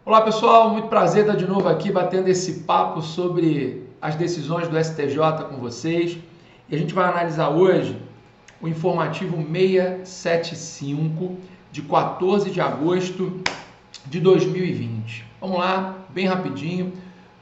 Olá pessoal, muito prazer estar de novo aqui batendo esse papo sobre as decisões do STJ com vocês. E a gente vai analisar hoje o informativo 675 de 14 de agosto de 2020. Vamos lá, bem rapidinho,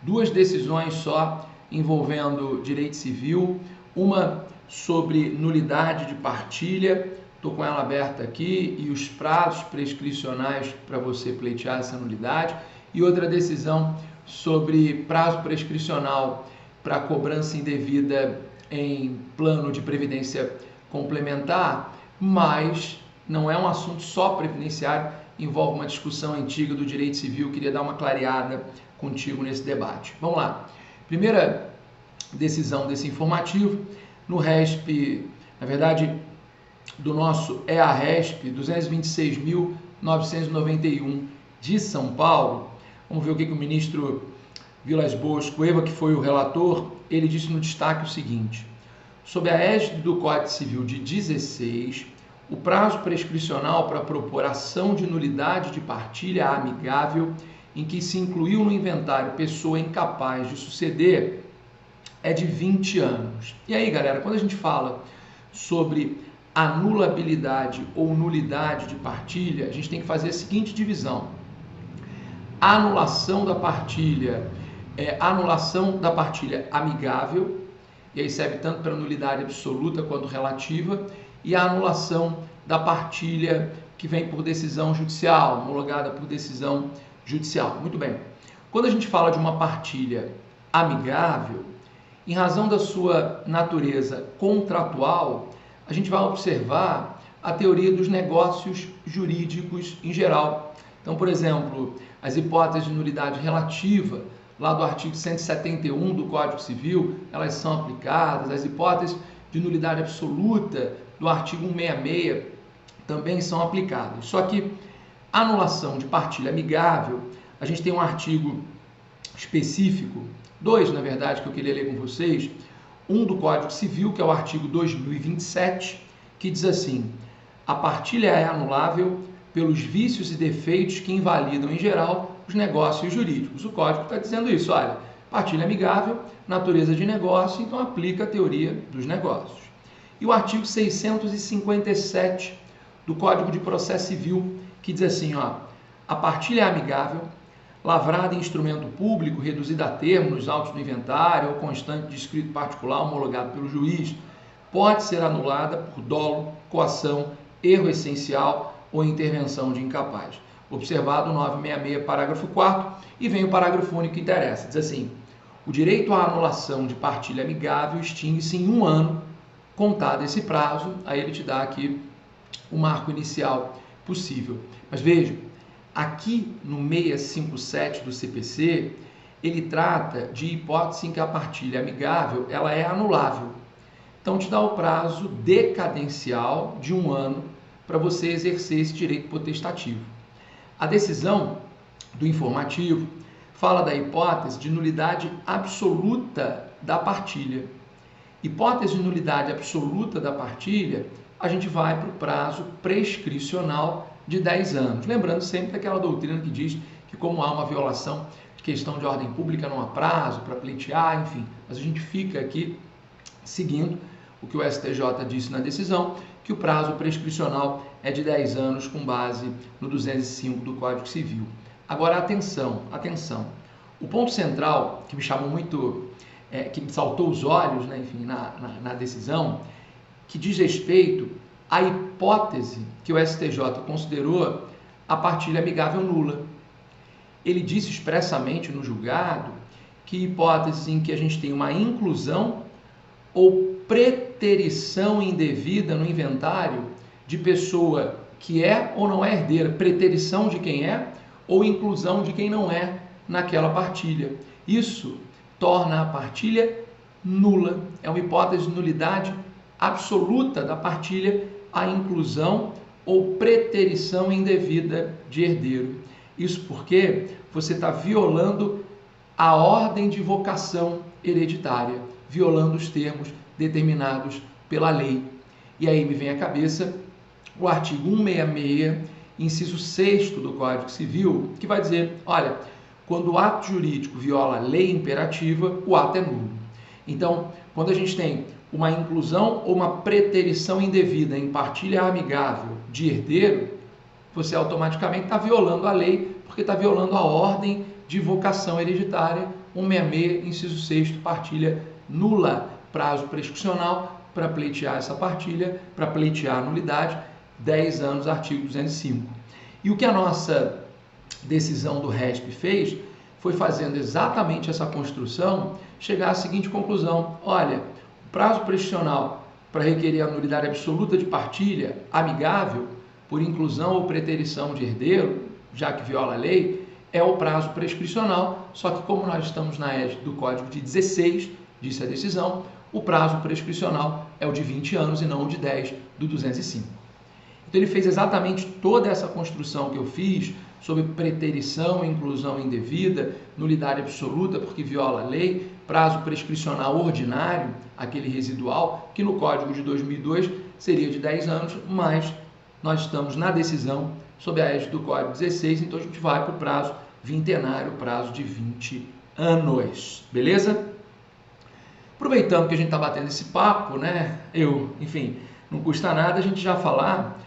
duas decisões só envolvendo direito civil, uma sobre nulidade de partilha. Estou com ela aberta aqui e os prazos prescricionais para você pleitear essa nulidade, e outra decisão sobre prazo prescricional para cobrança indevida em plano de previdência complementar, mas não é um assunto só previdenciário, envolve uma discussão antiga do direito civil. Queria dar uma clareada contigo nesse debate. Vamos lá. Primeira decisão desse informativo, no RESP, na verdade, do nosso EARESP 226.991 de São Paulo. Vamos ver o que o ministro Vilas Boas Cueva, que foi o relator, ele disse no destaque o seguinte: sob a égide do Código Civil de 16, o prazo prescricional para propor ação de nulidade de partilha amigável em que se incluiu no inventário pessoa incapaz de suceder é de 20 anos. E aí, galera, quando a gente fala sobre anulabilidade ou nulidade de partilha, a gente tem que fazer a seguinte divisão: a anulação da partilha é anulação da partilha amigável, e aí serve tanto para nulidade absoluta quanto relativa, e a anulação da partilha que vem por decisão judicial, homologada por decisão judicial. Muito bem. Quando a gente fala de uma partilha amigável, em razão da sua natureza contratual, a gente vai observar a teoria dos negócios jurídicos em geral. Então, por exemplo, as hipóteses de nulidade relativa, lá do artigo 171 do Código Civil, elas são aplicadas. As hipóteses de nulidade absoluta do artigo 166 também são aplicadas. Só que a anulação de partilha amigável, a gente tem um artigo específico, dois, na verdade, que eu queria ler com vocês. Um do Código Civil, que é o artigo 2027, que diz assim: a partilha é anulável pelos vícios e defeitos que invalidam, em geral, os negócios jurídicos. O Código está dizendo isso, olha, partilha amigável, natureza de negócio, então aplica a teoria dos negócios. E o artigo 657 do Código de Processo Civil, que diz assim, ó, a partilha é amigável, lavrada em instrumento público, reduzida a termo nos autos do inventário ou constante de escrito particular homologado pelo juiz, pode ser anulada por dolo, coação, erro essencial ou intervenção de incapaz. Observado o 966, parágrafo 4º, e vem o parágrafo único que interessa. Diz assim: o direito à anulação de partilha amigável extingue-se em 1 ano, contado esse prazo. Aí ele te dá aqui o marco inicial possível. Mas veja, aqui no 657 do CPC, ele trata de hipótese em que a partilha amigável ela é anulável. Então, te dá o prazo decadencial de 1 ano para você exercer esse direito potestativo. A decisão do informativo fala da hipótese de nulidade absoluta da partilha. Hipótese de nulidade absoluta da partilha, a gente vai para o prazo prescricional de 10 anos. Lembrando sempre daquela doutrina que diz que, como há uma violação de questão de ordem pública, não há prazo para pleitear, enfim. Mas a gente fica aqui seguindo o que o STJ disse na decisão, que o prazo prescricional é de 10 anos com base no 205 do Código Civil. Agora, atenção. O ponto central que me chamou muito, que me saltou os olhos, né, enfim, na decisão, que diz respeito à hipótese que o STJ considerou a partilha amigável nula. Ele disse expressamente no julgado que hipóteses em que a gente tem uma inclusão ou preterição indevida no inventário de pessoa que é ou não é herdeira, preterição de quem é ou inclusão de quem não é naquela partilha. Isso torna a partilha nula. É uma hipótese de nulidade absoluta da partilha a inclusão ou preterição indevida de herdeiro. Isso porque você está violando a ordem de vocação hereditária, violando os termos determinados pela lei. E aí me vem à cabeça o artigo 166, inciso 6º do Código Civil, que vai dizer, olha, quando o ato jurídico viola a lei imperativa, o ato é nulo. Então, quando a gente tem uma inclusão ou uma preterição indevida em partilha amigável de herdeiro, você automaticamente está violando a lei, porque está violando a ordem de vocação hereditária, 166, inciso 6º, partilha nula, prazo prescricional para pleitear essa partilha, para pleitear a nulidade, 10 anos, artigo 205. E o que a nossa decisão do RESP fez foi, fazendo exatamente essa construção, chegar à seguinte conclusão: olha, o prazo prescricional para requerer a nulidade absoluta de partilha amigável por inclusão ou preterição de herdeiro, já que viola a lei, é o prazo prescricional, só que como nós estamos na égide do Código de 16, disse a decisão, o prazo prescricional é o de 20 anos e não o de 10 do 205. Então ele fez exatamente toda essa construção que eu fiz sobre preterição, inclusão indevida, nulidade absoluta porque viola a lei, prazo prescricional ordinário, aquele residual, que no Código de 2002 seria de 10 anos, mas nós estamos na decisão sob a égide do Código 16, então a gente vai para o prazo vintenário, prazo de 20 anos, beleza? Aproveitando que a gente está batendo esse papo, né? Enfim, não custa nada a gente já falar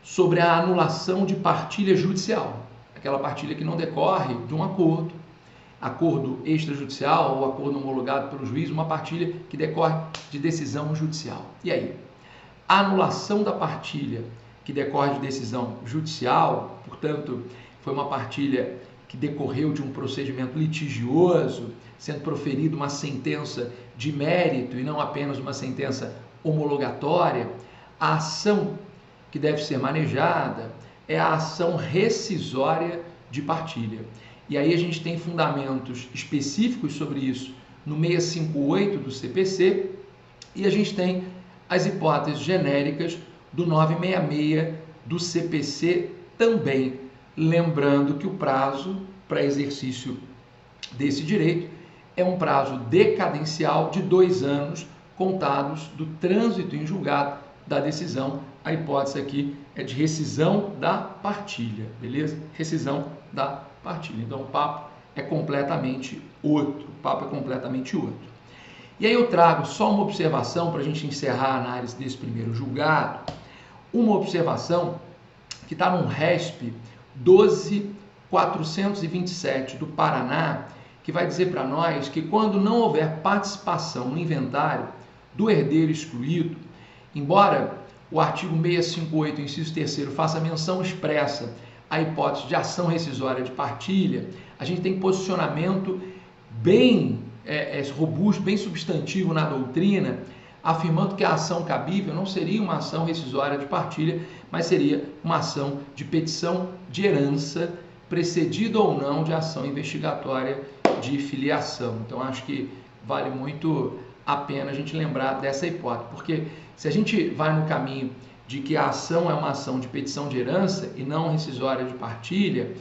sobre a anulação de partilha judicial, aquela partilha que não decorre de um acordo extrajudicial ou acordo homologado pelo juiz, uma partilha que decorre de decisão judicial. E aí? A anulação da partilha que decorre de decisão judicial, portanto, foi uma partilha que decorreu de um procedimento litigioso, sendo proferida uma sentença de mérito e não apenas uma sentença homologatória, a ação que deve ser manejada é a ação rescisória de partilha. E aí a gente tem fundamentos específicos sobre isso no 658 do CPC e a gente tem as hipóteses genéricas do 966 do CPC também, lembrando que o prazo para exercício desse direito é um prazo decadencial de 2 anos contados do trânsito em julgado da decisão. A hipótese aqui é de rescisão da partilha, beleza? Rescisão da partilha. Então o papo é completamente outro. E aí eu trago só uma observação para a gente encerrar a análise desse primeiro julgado. Uma observação que está no RESP 12.427 do Paraná, que vai dizer para nós que quando não houver participação no inventário do herdeiro excluído, embora o artigo 658, inciso 3º, faça menção expressa à hipótese de ação rescisória de partilha, a gente tem posicionamento bem robusto, bem substantivo na doutrina, afirmando que a ação cabível não seria uma ação rescisória de partilha, mas seria uma ação de petição de herança, precedida ou não de ação investigatória de filiação. Então, acho que vale muito a pena a gente lembrar dessa hipótese, porque se a gente vai no caminho de que a ação é uma ação de petição de herança e não rescisória de partilha,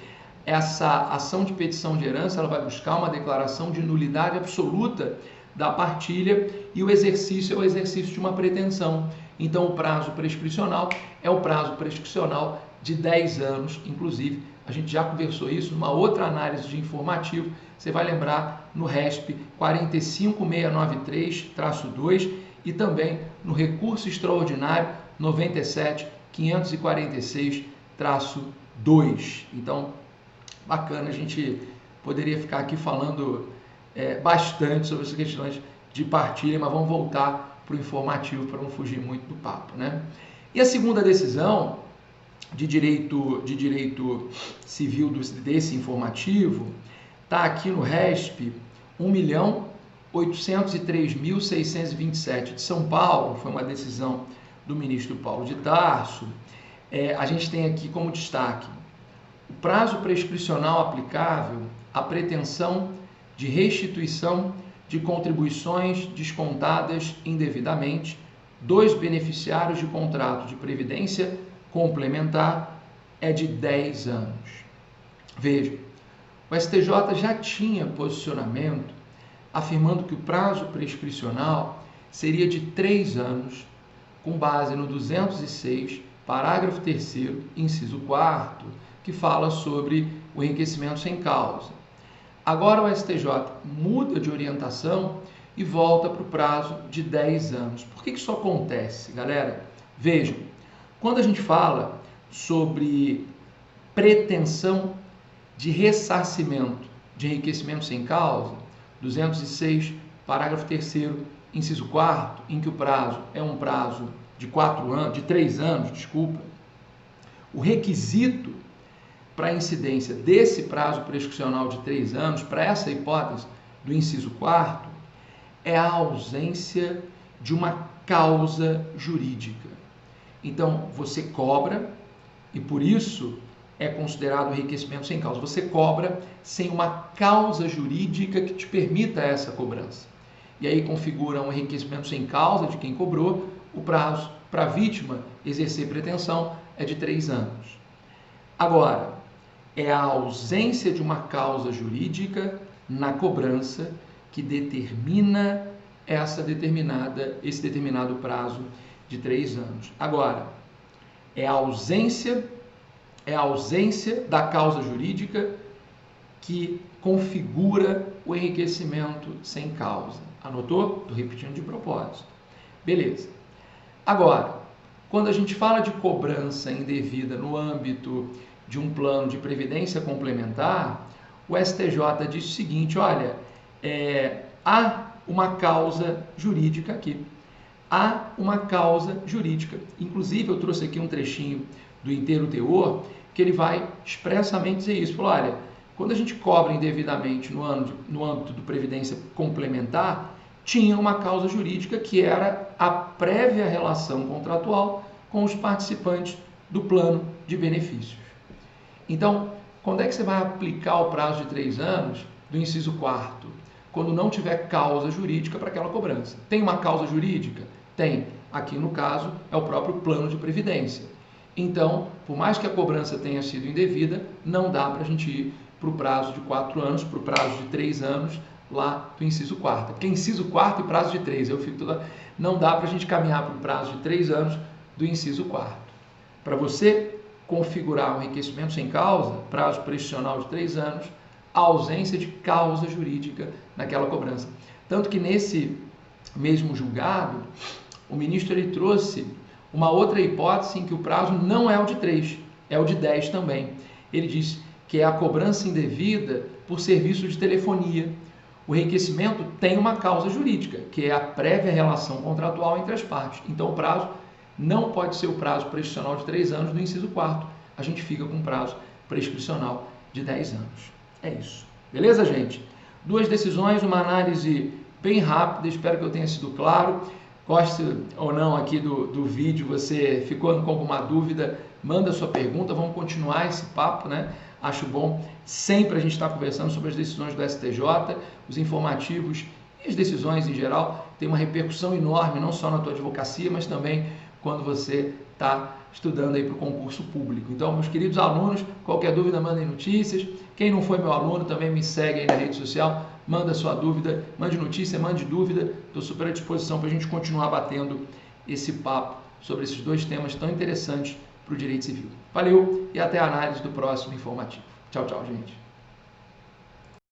essa ação de petição de herança ela vai buscar uma declaração de nulidade absoluta da partilha e o exercício é o exercício de uma pretensão. Então, o prazo prescricional é o prazo prescricional de 10 anos, inclusive, a gente já conversou isso numa outra análise de informativo, você vai lembrar no RESP 45693-2 e também no recurso extraordinário 97.546-2. Então, bacana, a gente poderia ficar aqui falando bastante sobre essas questões de partilha, mas vamos voltar para o informativo para não fugir muito do papo, né? E a segunda decisão de direito civil desse informativo está aqui no RESP 1.803.627 de São Paulo, foi uma decisão do ministro Paulo de Tarso. A gente tem aqui como destaque o prazo prescricional aplicável à pretensão de restituição de contribuições descontadas indevidamente dos beneficiários de contrato de previdência complementar é de 10 anos. Veja, o STJ já tinha posicionamento afirmando que o prazo prescricional seria de 3 anos, com base no 206 parágrafo 3º, inciso 4º, que fala sobre o enriquecimento sem causa. Agora o STJ muda de orientação e volta para o prazo de 10 anos. Por que isso acontece, galera? Vejam, quando a gente fala sobre pretensão de ressarcimento de enriquecimento sem causa, 206, parágrafo 3º, inciso 4º, em que o prazo é um prazo de 3 anos, o requisito para a incidência desse prazo prescricional de 3 anos, para essa hipótese do inciso 4º, é a ausência de uma causa jurídica. Então, você cobra, e por isso é considerado enriquecimento sem causa. Você cobra sem uma causa jurídica que te permita essa cobrança. E aí configura um enriquecimento sem causa de quem cobrou. O prazo para a vítima exercer pretensão é de 3 anos. Agora, é a ausência de uma causa jurídica na cobrança que determina esse determinado prazo de 3 anos. Agora, é a ausência da causa jurídica que configura o enriquecimento sem causa. Anotou? Estou repetindo de propósito. Beleza. Agora, quando a gente fala de cobrança indevida no âmbito de um plano de previdência complementar, o STJ diz o seguinte, olha, há uma causa jurídica aqui. Há uma causa jurídica. Inclusive, eu trouxe aqui um trechinho do inteiro teor, que ele vai expressamente dizer isso. Falou, olha, quando a gente cobra indevidamente no âmbito do previdência complementar, tinha uma causa jurídica que era a prévia relação contratual com os participantes do plano de benefícios. Então, quando é que você vai aplicar o prazo de 3 anos do inciso 4º? Quando não tiver causa jurídica para aquela cobrança. Tem uma causa jurídica? Tem. Aqui, no caso, é o próprio plano de previdência. Então, por mais que a cobrança tenha sido indevida, não dá para a gente ir para o prazo de 4 anos, para o prazo de 3 anos, lá do inciso 4º. Porque inciso 4º e prazo de 3, não dá para a gente caminhar para o prazo de 3 anos do inciso 4º. Para você configurar um enriquecimento sem causa, prazo prescricional de 3 anos, a ausência de causa jurídica naquela cobrança. Tanto que nesse mesmo julgado, o ministro ele trouxe uma outra hipótese em que o prazo não é o de 3, é o de 10 também. Ele diz que é a cobrança indevida por serviço de telefonia. O enriquecimento tem uma causa jurídica, que é a prévia relação contratual entre as partes. Então o prazo não pode ser o prazo prescricional de 3 anos do inciso 4º. A gente fica com um prazo prescricional de 10 anos. É isso. Beleza, gente? 2 decisões, uma análise bem rápida, espero que eu tenha sido claro. Goste ou não aqui do vídeo, você ficou com alguma dúvida, manda sua pergunta, vamos continuar esse papo, né? Acho bom sempre a gente estar conversando sobre as decisões do STJ, os informativos e as decisões em geral, tem uma repercussão enorme, não só na tua advocacia, mas também quando você está estudando aí para o concurso público. Então, meus queridos alunos, qualquer dúvida, mandem notícias. Quem não foi meu aluno, também me segue aí na rede social, manda sua dúvida, mande notícia, mande dúvida. Estou super à disposição para a gente continuar batendo esse papo sobre esses 2 temas tão interessantes para o direito civil. Valeu e até a análise do próximo informativo. Tchau, tchau, gente.